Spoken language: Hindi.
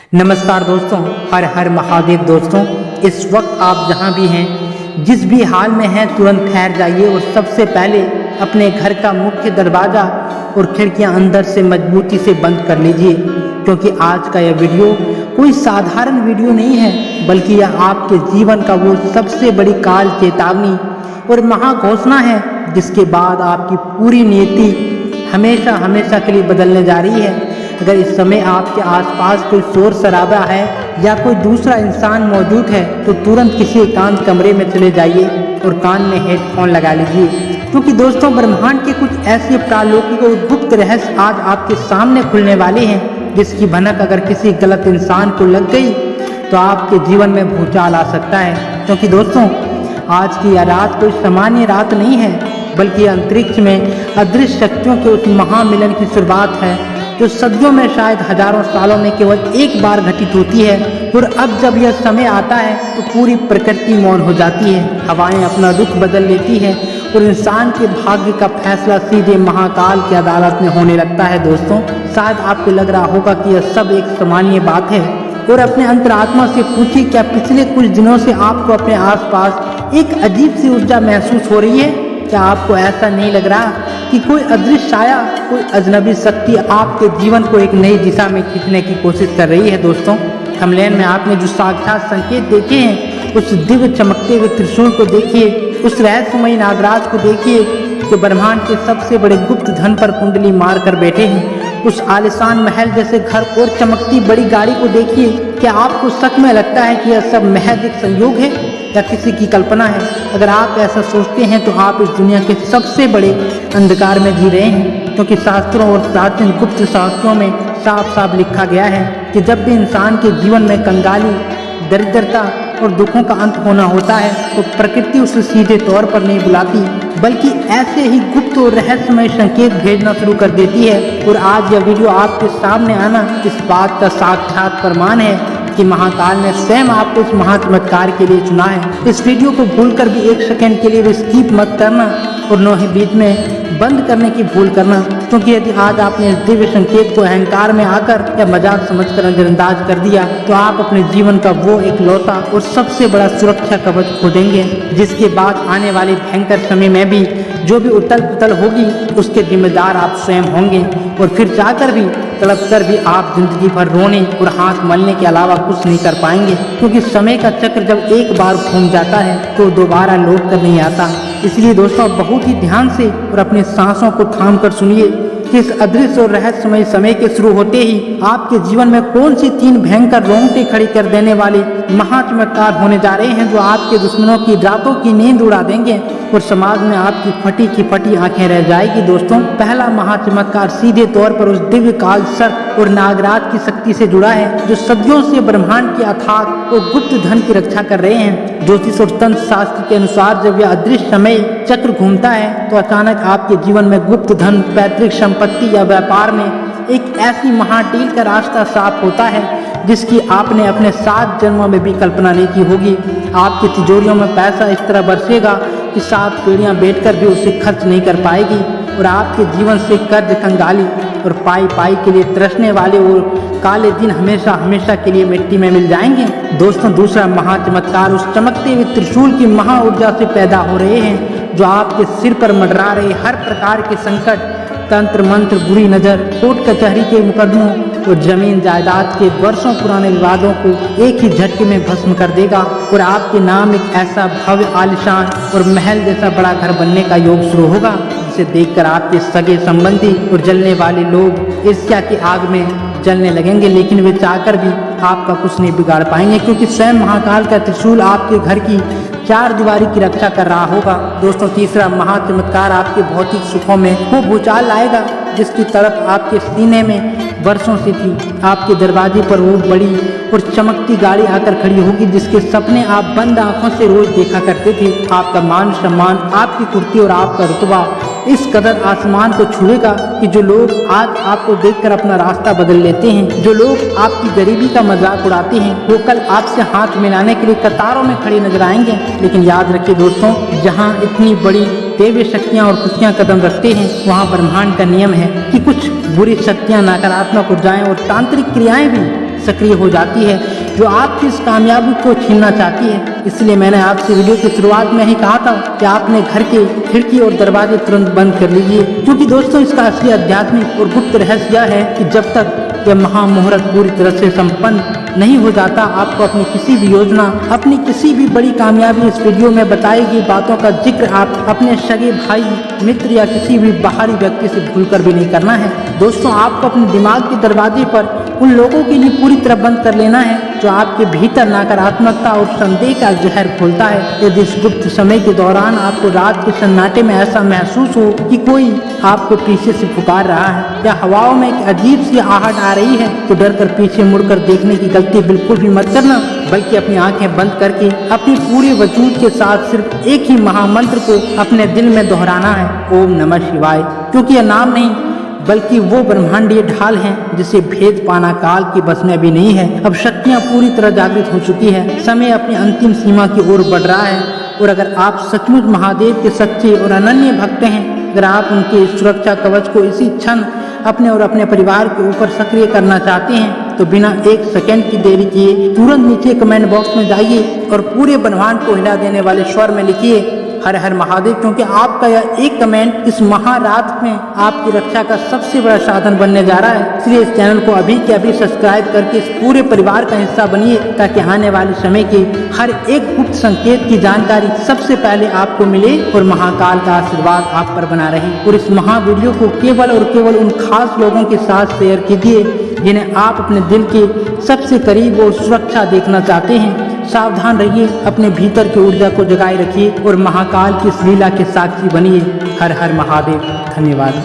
नमस्कार दोस्तों, हर हर महादेव दोस्तों। इस वक्त आप जहां भी हैं, जिस भी हाल में हैं, तुरंत ठहर जाइए और सबसे पहले अपने घर का मुख्य दरवाज़ा और खिड़कियां अंदर से मजबूती से बंद कर लीजिए, क्योंकि आज का यह वीडियो कोई साधारण वीडियो नहीं है, बल्कि यह आपके जीवन का वो सबसे बड़ी काल चेतावनी और महाघोषणा है, जिसके बाद आपकी पूरी नियति हमेशा हमेशा के लिए बदलने जा रही है। अगर इस समय आपके आसपास कोई शोर शराबा है या कोई दूसरा इंसान मौजूद है, तो तुरंत किसी एकांत कमरे में चले जाइए और कान में हेडफोन लगा लीजिए, क्योंकि दोस्तों ब्रह्मांड के कुछ ऐसे प्रालौकिक और गुप्त रहस्य आज आपके सामने खुलने वाले हैं, जिसकी भनक अगर किसी गलत इंसान को लग गई तो आपके जीवन में भूचाल आ सकता है। क्योंकि दोस्तों आज की यह रात कोई सामान्य रात नहीं है, बल्कि अंतरिक्ष में अदृश्य शक्तियों के उस महामिलन की शुरुआत है, जो सदियों में शायद हजारों सालों में केवल एक बार घटित होती है। और अब जब यह समय आता है तो पूरी प्रकृति मौन हो जाती है, हवाएं अपना रुख बदल लेती हैं और इंसान के भाग्य का फैसला सीधे महाकाल की अदालत में होने लगता है। दोस्तों शायद आपको लग रहा होगा कि यह सब एक सामान्य बात है, और अपने अंतरात्मा से पूछिए, क्या पिछले कुछ दिनों से आपको अपने आसपास एक अजीब सी ऊर्जा महसूस हो रही है? क्या आपको ऐसा नहीं लग रहा कि कोई अदृश्य छाया, कोई अजनबी शक्ति आपके जीवन को एक नई दिशा में खींचने की कोशिश कर रही है? दोस्तों थंबनेल में आपने जो साक्षात संकेत देखे हैं, उस दिव्य चमकते हुए त्रिशूल को देखिए, उस रहस्यमयी नागराज को देखिए जो ब्रह्मांड के सबसे बड़े गुप्त धन पर कुंडली मार कर बैठे हैं, उस आलिशान महल जैसे घर और चमकती बड़ी गाड़ी को देखिए। क्या आपको सच में लगता है कि यह सब महज एक संयोग है या किसी की कल्पना है? अगर आप ऐसा सोचते हैं तो आप इस दुनिया के सबसे बड़े अंधकार में जी रहे हैं, क्योंकि शास्त्रों और प्राचीन गुप्त शास्त्रों में साफ साफ लिखा गया है कि जब भी इंसान के जीवन में कंगाली, दरिद्रता और दुखों का अंत होना होता है, तो प्रकृति उसे सीधे तौर पर नहीं बुलाती, बल्कि ऐसे ही गुप्त और रहस्यमय संकेत भेजना शुरू कर देती है। और आज यह वीडियो आपके सामने आना इस बात का साक्षात प्रमाण है कि महाकाल ने स्वयं आपको इस महाचमत्कार के लिए चुना है। इस वीडियो को भूलकर भी एक सेकंड के लिए भी स्किप मत करना और न ही बीच में बंद करने की भूल करना, क्योंकि यदि आज आपने इस दिव्य संकेत को अहंकार में आकर या मजाक समझकर नजरअंदाज कर दिया, तो आप अपने जीवन का वो एक लौता और सबसे बड़ा सुरक्षा कवच खो देंगे, जिसके बाद आने वाले भयंकर समय में भी जो भी उथल पुथल होगी उसके जिम्मेदार आप स्वयं होंगे। और फिर जाकर भी तड़प कर भी आप जिंदगी भर रोने और हाथ मलने के अलावा कुछ नहीं कर पाएंगे, क्योंकि समय का चक्र जब एक बार घूम जाता है तो दोबारा लौट कर नहीं आता। इसलिए दोस्तों बहुत ही ध्यान से और अपने सांसों को थाम कर सुनिए कि इस अदृश्य और रहस्यमय समय के शुरू होते ही आपके जीवन में कौन सी 3 भयंकर रोंगटे खड़ी कर देने वाले महाचमत्कार होने जा रहे हैं, जो आपके दुश्मनों की रातों की नींद उड़ा देंगे और समाज में आपकी फटी की फटी आंखें रह जाएगी। दोस्तों पहला महाचमत्कार सीधे तौर पर उस दिव्य काल सर्प और नागराज की शक्ति से जुड़ा है, जो सदियों से ब्रह्मांड के अथाह और गुप्त धन की रक्षा कर रहे हैं। ज्योतिष और तंत्र शास्त्र के अनुसार जब यह अदृश्य समय चक्र घूमता है, तो अचानक आपके जीवन में गुप्त धन, पैतृक संपत्ति या व्यापार में एक ऐसी महाडील का रास्ता साफ होता है जिसकी आपने अपने 7 जन्मों में भी कल्पना नहीं की होगी। आपकी तिजोरियों में पैसा इस तरह बरसेगा कि 7 पीढ़ियां बैठकर भी उसे खर्च नहीं कर पाएगी, और आपके जीवन से कर्ज, कंगाली और पाई के लिए तरसने वाले और काले दिन हमेशा हमेशा के लिए मिट्टी में मिल जाएंगे। दोस्तों दूसरा महाचमत्कार उस चमकते हुए त्रिशूल की महा ऊर्जा से पैदा हो रहे हैं, जो आपके सिर पर मंडरा रहे हर प्रकार के संकट, तंत्र मंत्र, बुरी नजर, कोर्ट कचहरी के मुकदमों और जमीन जायदाद के वर्षों पुराने विवादों को एक ही झटके में भस्म कर देगा, और आपके नाम एक ऐसा भव्य, आलिशान और महल जैसा बड़ा घर बनने का योग शुरू होगा, जिसे देखकर आपके सगे संबंधी और जलने वाले लोग ईर्ष्या की आग में जलने लगेंगे, लेकिन वे चाहकर भी आपका कुछ नहीं बिगाड़ पाएंगे, क्योंकि स्वयं महाकाल का त्रिशूल आपके घर की 4 दीवारी की रक्षा कर रहा होगा। दोस्तों तीसरा महाचमत्कार आपके भौतिक सुखों में वो भूचाल लाएगा जिसकी तरफ आपके सीने में वर्षों से थी। आपके दरवाजे पर वो बड़ी और चमकती गाड़ी आकर खड़ी होगी, जिसके सपने आप बंद आंखों से रोज देखा करते थे। आपका मान सम्मान, आपकी कुर्ती और आपका रुतबा इस कदर आसमान को छुएगा कि जो लोग आज आपको देखकर अपना रास्ता बदल लेते हैं, जो लोग आपकी गरीबी का मजाक उड़ाते हैं, वो कल आपसे हाथ मिलाने के लिए कतारों में खड़े नजर आएंगे। लेकिन याद रखिए दोस्तों, जहाँ इतनी बड़ी देवी शक्तियाँ और खुशियाँ कदम रखते हैं, वहाँ ब्रह्मांड का नियम है कि कुछ बुरी शक्तियाँ, नकारात्मक ऊर्जाएं और तांत्रिक क्रियाएं भी सक्रिय हो जाती है जो आपकी इस कामयाबी को छीनना चाहती है। इसलिए मैंने आपसे वीडियो की शुरुआत में ही कहा था कि आपने घर के खिड़की और दरवाजे तुरंत बंद कर लीजिए, क्योंकि दोस्तों इसका असली आध्यात्मिक और गुप्त रहस्य यह है कि जब तक यह महामुहूर्त पूरी तरह से संपन्न नहीं हो जाता, आपको अपनी किसी भी योजना, अपनी किसी भी बड़ी कामयाबी इस वीडियो में बताई गई बातों का जिक्र आप अपने सगे भाई, मित्र या किसी भी बाहरी व्यक्ति से भूलकर भी नहीं करना है। दोस्तों, आपको अपने दिमाग के दरवाजे पर उन लोगों के लिए पूरी तरह बंद कर लेना है जो आपके भीतर नकारात्मकता और संदेह का जहर खोलता है। यदि इस गुप्त समय के दौरान आपको रात के सन्नाटे में ऐसा महसूस हो कि कोई आपको पीछे से पुकार रहा है या हवाओं में एक अजीब सी आहट आ रही है, तो डर कर पीछे मुड़कर देखने की गलती बिल्कुल भी मत करना, बल्कि अपनी आंखें बंद करके अपनी पूरे वजूद के साथ सिर्फ एक ही महामंत्र को अपने दिल में दोहराना है, ओम नमः शिवाय। क्योंकि यह नाम नहीं बल्कि वो ब्रह्मांडीय ढाल है जिसे भेद पाना काल की बस में भी नहीं है। अब शक्तियां पूरी तरह जागृत हो चुकी है, समय अपनी अंतिम सीमा की ओर बढ़ रहा है। और अगर आप सचमुच महादेव के सच्चे और अनन्य भक्त हैं, अगर आप उनके सुरक्षा कवच को इसी क्षण अपने और अपने परिवार के ऊपर सक्रिय करना चाहते हैं, तो बिना एक सेकंड की देरी किए तुरंत नीचे कमेंट बॉक्स में जाइए और पूरे ब्रह्मांड को हिला देने वाले स्वर में लिखिए हर हर महादेव, क्योंकि आपका यह एक कमेंट इस महारात में आपकी रक्षा का सबसे बड़ा साधन बनने जा रहा है। इसलिए इस चैनल को अभी के अभी सब्सक्राइब करके इस पूरे परिवार का हिस्सा बनिए, ताकि आने वाले समय के हर एक गुप्त संकेत की जानकारी सबसे पहले आपको मिले और महाकाल का आशीर्वाद आप पर बना रहे। और इस महा वीडियो को केवल और केवल उन खास लोगों के साथ शेयर कीजिए जिन्हें आप अपने दिल के सबसे करीब और सुरक्षा देखना चाहते हैं। सावधान रहिए, अपने भीतर की ऊर्जा को जगाए रखिए और महाकाल की इस लीला के साक्षी बनिए। हर हर महादेव। धन्यवाद।